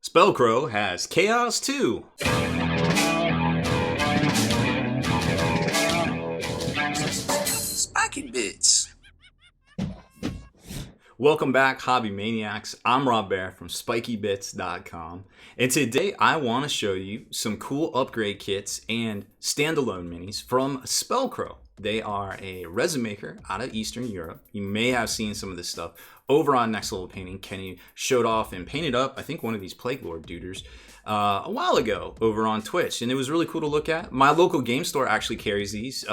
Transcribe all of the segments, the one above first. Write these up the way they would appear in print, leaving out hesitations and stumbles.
Spellcrow has chaos too. Spiky bits. Welcome back, Hobby Maniacs. I'm Baer from SpikyBits.com, and today I want to show you some cool upgrade kits and standalone minis from Spellcrow. They are a resin maker out of Eastern Europe. You may have seen some of this stuff over on Next Level Painting. Kenny showed off and painted up, I think, one of these Plague Lord duders a while ago over on Twitch, and it was really cool to look at. My local game store actually carries these.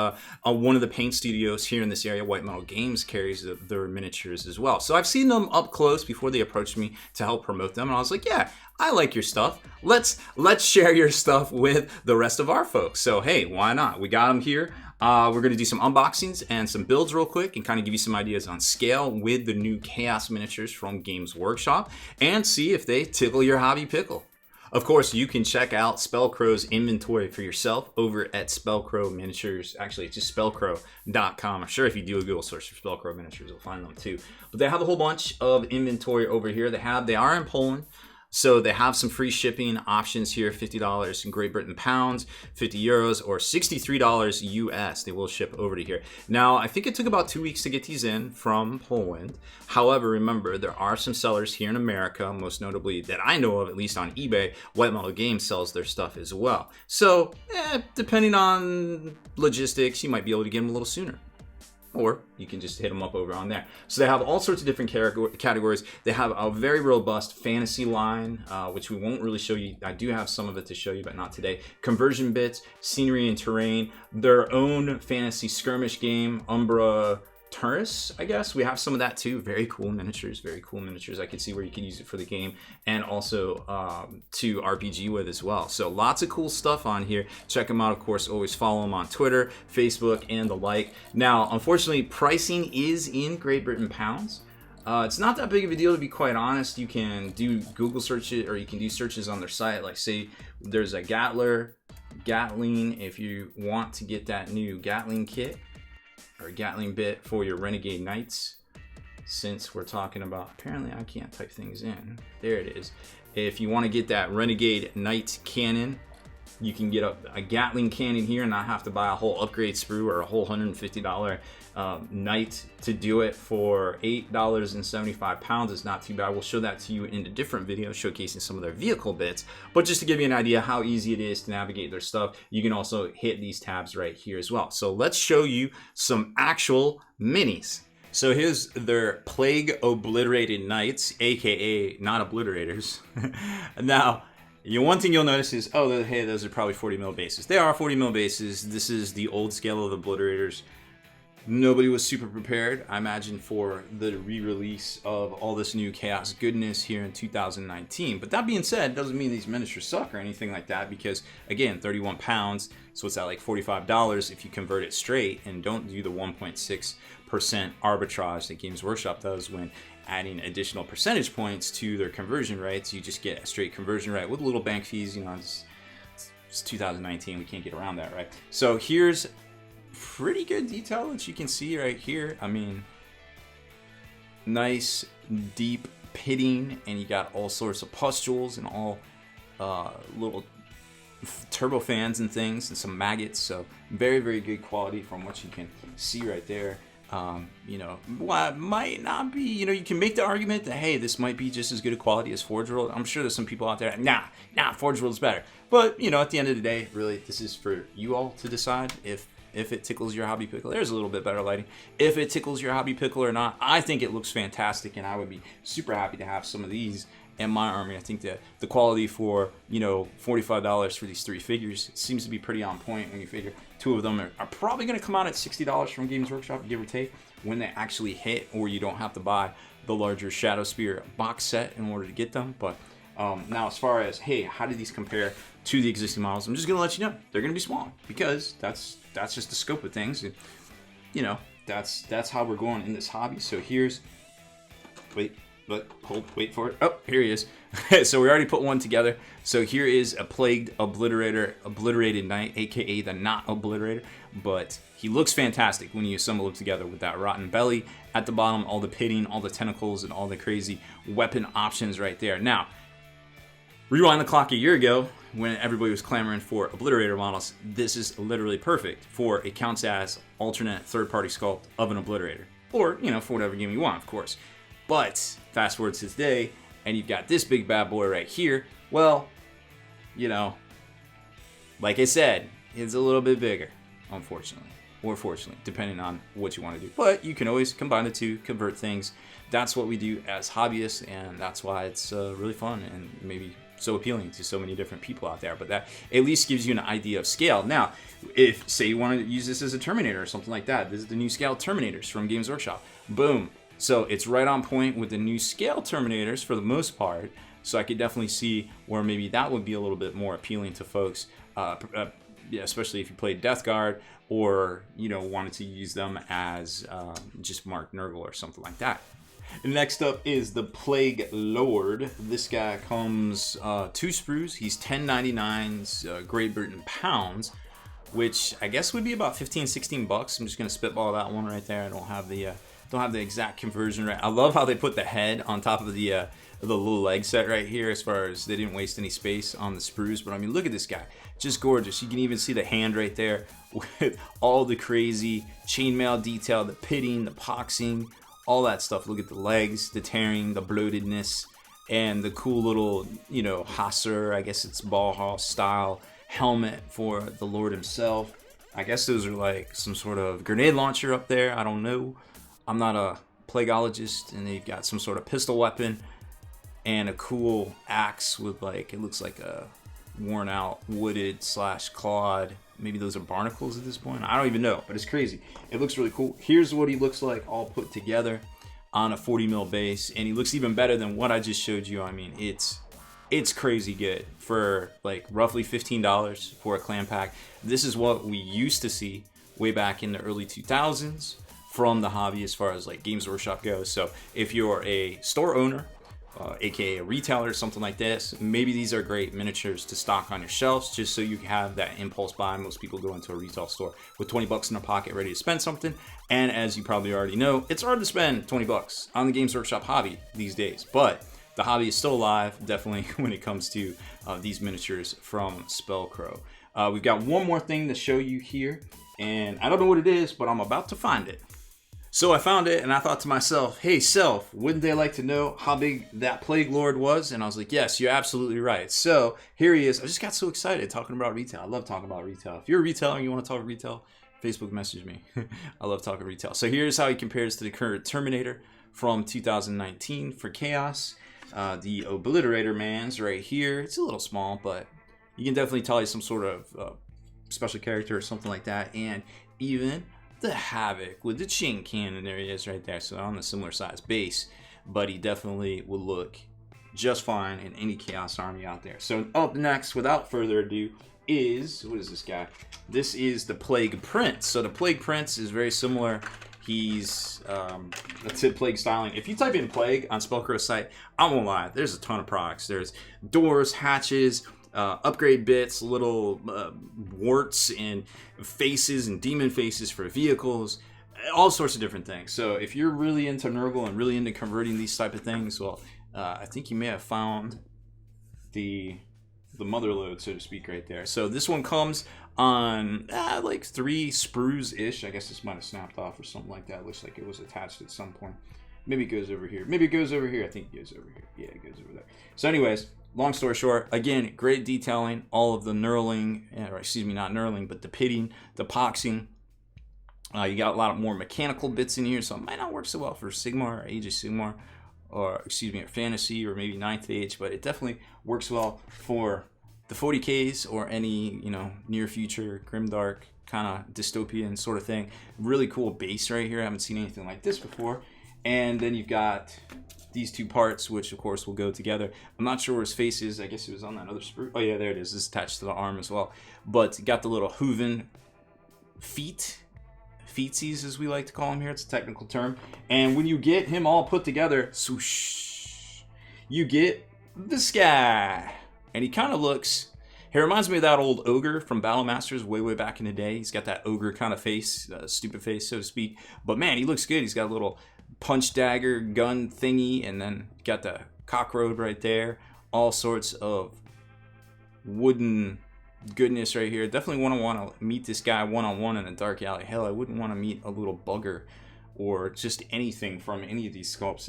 One of the paint studios here in this area, White Metal Games, carries their miniatures as well. So I've seen them up close before they approached me to help promote them, and I was like, yeah, I like your stuff. Let's share your stuff with the rest of our folks. So hey, why not? We got them here. We're going to do some unboxings and some builds real quick and kind of give you some ideas on scale with the new Chaos miniatures from Games Workshop and see if they tickle your hobby pickle. Of course, you can check out Spellcrow's inventory for yourself over at Spellcrow Miniatures. Actually, it's just spellcrow.com. I'm sure if you do a Google search for Spellcrow Miniatures, you'll find them too. But they have a whole bunch of inventory over here. They are in Poland. So they have some free shipping options here, $50 in Great Britain pounds, 50 euros, or $63 US. They will ship over to here. Now, I think it took about 2 weeks to get these in from Poland. However, remember, there are some sellers here in America, most notably that I know of, at least on eBay. White Metal Games sells their stuff as well. So, depending on logistics, you might be able to get them a little sooner. Or you can just hit them up over on there. So they have all sorts of different categories. They have a very robust fantasy line, which we won't really show you. I do have some of it to show you, but not today. Conversion bits, scenery and terrain, their own fantasy skirmish game, Umbra Turris, I guess. We have some of that too. Very cool miniatures, I can see where you can use it for the game and also to RPG with as well. So lots of cool stuff on here. Check them out, of course. Always follow them on Twitter, Facebook, and the like. Now, unfortunately, pricing is in Great Britain pounds. It's not that big of a deal, to be quite honest. You can do Google searches, or you can do searches on their site. Like, say, there's a Gatling. If you want to get that new Gatling kit, or a Gatling bit for your Renegade Knights, since we're talking about, apparently I can't type things in. There it is. If you want to get that Renegade Knight cannon, you can get a Gatling cannon here and not have to buy a whole upgrade sprue or a whole $150 Knight to do it for $8.75. It's not too bad. We'll show that to you in a different video showcasing some of their vehicle bits. But just to give you an idea how easy it is to navigate their stuff, you can also hit these tabs right here as well. So let's show you some actual minis. So here's their Plague Obliterated Knights, aka not Obliterators. Now, one thing you'll notice is, oh, hey, those are probably 40 mil bases. They are 40 mil bases. This is the old scale of the Obliterators. Nobody was super prepared, I imagine, for the re-release of all this new Chaos goodness here in 2019. But that being said, doesn't mean these miniatures suck or anything like that, because, again, 31 pounds, so it's at like $45 if you convert it straight and don't do the 1.6% arbitrage that Games Workshop does when adding additional percentage points to their conversion rates. You just get a straight conversion rate with little bank fees. You know, it's 2019, we can't get around that, right? So here's pretty good detail that you can see right here. I mean, nice deep pitting, and you got all sorts of pustules and all little turbofans and things and some maggots. So very, very good quality from what you can see right there. You know, what might not be, you know, you can make the argument that, hey, this might be just as good a quality as Forge World. I'm sure there's some people out there, nah, Forge World's better. But, you know, at the end of the day, really, this is for you all to decide if it tickles your hobby pickle. There's a little bit better lighting. If it tickles your hobby pickle or not, I think it looks fantastic, and I would be super happy to have some of these in my army. I think that the quality for, you know, $45 for these three figures seems to be pretty on point when you figure two of them are probably going to come out at $60 from Games Workshop, give or take, when they actually hit, or you don't have to buy the larger Shadow Spear box set in order to get them. But now, as far as, hey, how do these compare to the existing models, I'm just going to let you know they're going to be small, because that's just the scope of things. And, you know, that's how we're going in this hobby. So here's, wait for it. Oh, here he is. So we already put one together. So here is a Plagued Obliterated Knight, aka the not Obliterator, but he looks fantastic when you assemble it together with that rotten belly at the bottom, all the pitting, all the tentacles, and all the crazy weapon options right there. Now, Rewind the clock a year ago when everybody was clamoring for Obliterator models. This is literally perfect for it counts as alternate third-party sculpt of an Obliterator. Or, you know, for whatever game you want, of course. But fast forward to today, and you've got this big bad boy right here. Well, you know, like I said, it's a little bit bigger, unfortunately. Or fortunately, depending on what you want to do. But you can always combine the two, convert things. That's what we do as hobbyists, and that's why it's really fun and maybe so appealing to so many different people out there. But that at least gives you an idea of scale. Now, if, say, you want to use this as a Terminator or something like that, this is the new scale Terminators from Games Workshop. Boom. So it's right on point with the new scale Terminators for the most part. So I could definitely see where maybe that would be a little bit more appealing to folks, yeah, especially if you played Death Guard or, you know, wanted to use them as just Mark Nurgle or something like that. Next up is the Plague Lord. This guy comes 2 sprues. He's 10.99 Great Britain pounds, which I guess would be about 15-16 bucks. I'm just gonna spitball that one right there. I don't have the exact conversion right. I love how they put the head on top of the little leg set right here, as far as they didn't waste any space on the sprues. But I mean, look at this guy, just gorgeous. You can even see the hand right there with all the crazy chainmail detail, the pitting, the poxing, all that stuff. Look at the legs, the tearing, the bloatedness, and the cool little, you know, Hasser, I guess it's Bauhaus style helmet for the Lord himself. I guess those are like some sort of grenade launcher up there. I don't know. I'm not a plagueologist. And they've got some sort of pistol weapon and a cool axe with, like, it looks like a worn out wooded / clawed. Maybe those are barnacles at this point. I don't even know, but it's crazy. It looks really cool. Here's what he looks like all put together on a 40 mil base, and he looks even better than what I just showed you. I mean, it's crazy good for like roughly $15 for a clan pack. This is what we used to see way back in the early 2000s from the hobby as far as like Games Workshop goes. So if you're a store owner, aka a retailer or something like this, maybe these are great miniatures to stock on your shelves, just so you have that impulse buy. Most people go into a retail store with 20 bucks in their pocket ready to spend something, and as you probably already know, it's hard to spend 20 bucks on the Games Workshop hobby these days. But the hobby is still alive, definitely, when it comes to these miniatures from Spellcrow. We've got one more thing to show you here, and I don't know what it is, but I'm about to find it. So I found it, and I thought to myself, hey, self, wouldn't they like to know how big that Plague Lord was? And I was like, yes, you're absolutely right. So here he is. I just got so excited talking about retail. I love talking about retail. If you're a retailer and you want to talk retail, Facebook message me. I love talking retail. So here's how he compares to the current Terminator from 2019 for Chaos. The Obliterator man's right here. It's a little small, but you can definitely tell he's some sort of special character or something like that. And even the Havoc with the chin cannon, there he is right there. So on a similar size base, but he definitely will look just fine in any Chaos army out there. So up next, without further ado, is, what is this guy? This is the Plague Prince. So the Plague Prince is very similar. He's a Tid Plague styling. If you type in Plague on Spellcrow's site, I won't lie, there's a ton of products. There's doors, hatches, upgrade bits, little warts and faces and demon faces for vehicles, all sorts of different things. So if you're really into Nurgle and really into converting these type of things, well, I think you may have found the motherlode, so to speak, right there. So this one comes on like 3 sprues-ish. I guess this might have snapped off or something like that. It looks like it was attached at some point. Maybe it goes over here. Maybe it goes over here. I think it goes over here. Yeah, it goes over there. So anyways, long story short, again, great detailing. All of the knurling, or excuse me, not knurling, but the pitting, the poxing. You got a lot of more mechanical bits in here, so it might not work so well for Sigmar or Age of Sigmar, or excuse me, or Fantasy, or maybe 9th Age, but it definitely works well for the 40Ks or any, you know, near future grimdark kind of dystopian sort of thing. Really cool base right here. I haven't seen anything like this before. And then you've got these 2 parts, which of course will go together. I'm not sure where his face is. I guess it was on that other sprue. Oh yeah, there it is. It's attached to the arm as well. But you got the little hooven feetsies, as we like to call them here. It's a technical term. And when you get him all put together, swoosh, you get this guy. And he kind of looks, he reminds me of that old ogre from Battle Masters way back in the day. He's got that ogre kind of face, stupid face, so to speak. But man, he looks good. He's got a little punch dagger gun thingy, and then got the cockroach right there all sorts of wooden goodness right here. Definitely want to meet this guy one-on-one in a dark alley. Hell, I wouldn't want to meet a little bugger or just anything from any of these sculpts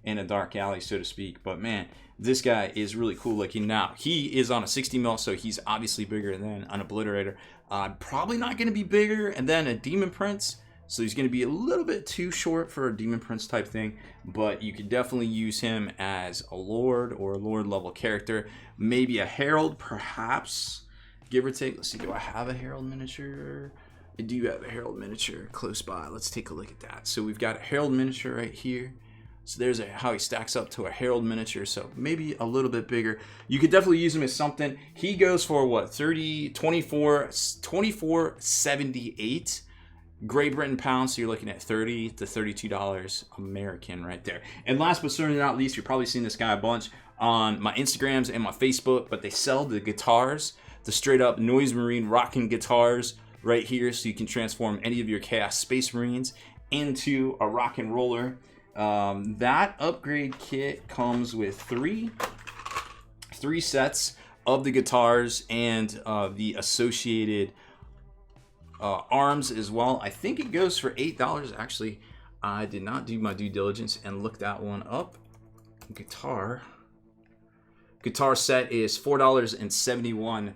in a dark alley, so to speak. But man, this guy is really cool looking. Now, he is on a 60 mil, so he's obviously bigger than an Obliterator. Probably not going to be bigger than a Demon Prince, so he's going to be a little bit too short for a Demon Prince type thing, but you could definitely use him as a Lord or a Lord level character. Maybe a Herald, perhaps, give or take. Let's see, do I have a Herald miniature? I do have a Herald miniature close by. Let's take a look at that. So we've got a Herald miniature right here. So there's how he stacks up to a Herald miniature. So maybe a little bit bigger. You could definitely use him as something. He goes for what, 24.78 Great Britain pounds. So you're looking at $30 to $32 American right there. And last but certainly not least, you've probably seen this guy a bunch on my Instagrams and my Facebook, but they sell the guitars, the straight up Noise Marine rocking guitars right here, so you can transform any of your Chaos Space Marines into a rock and roller. That upgrade kit comes with three sets of the guitars and the associated arms as well. I think it goes for $8. Actually, I did not do my due diligence and look that one up. Guitar set is $4.71.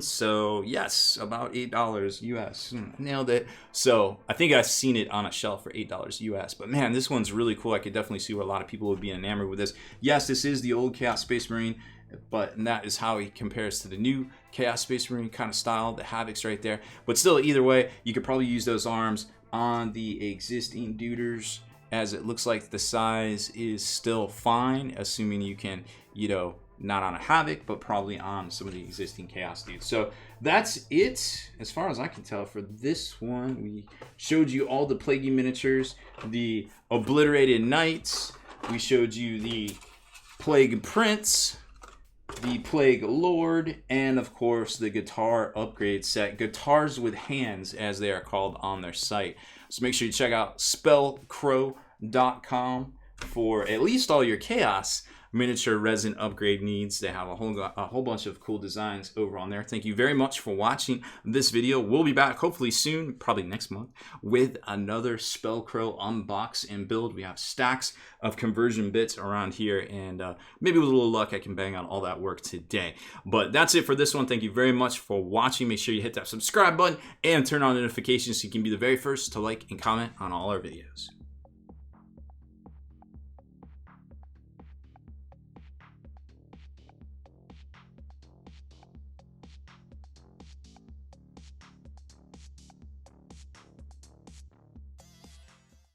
So yes, about $8 US. Nailed it. So I think I've seen it on a shelf for $8 US, but man, this one's really cool. I could definitely see where a lot of people would be enamored with this. Yes, this is the old Chaos Space Marine, but that is how he compares to the new Chaos Space Marine kind of style. The Havoc's right there, but still, either way, you could probably use those arms on the existing duders, as it looks like the size is still fine, assuming you can, you know, not on a Havoc, but probably on some of the existing Chaos dudes. So that's it, as far as I can tell, for this one. We showed you all the Plaguey miniatures, the Obliterated Knights, we showed you the Plague Prince, the Plague Lord, and of course the guitar upgrade set. Guitars with hands, as they are called on their site. So make sure you check out Spellcrow.com for at least all your Chaos miniature resin upgrade needs. They have a whole bunch of cool designs over on there. Thank you very much for watching this video. We'll be back hopefully soon, probably next month, with another Spellcrow unbox and build. We have stacks of conversion bits around here, and maybe with a little luck I can bang on all that work today. But that's it for this one. Thank you very much for watching. Make sure you hit that subscribe button and turn on notifications so you can be the very first to like and comment on all our videos.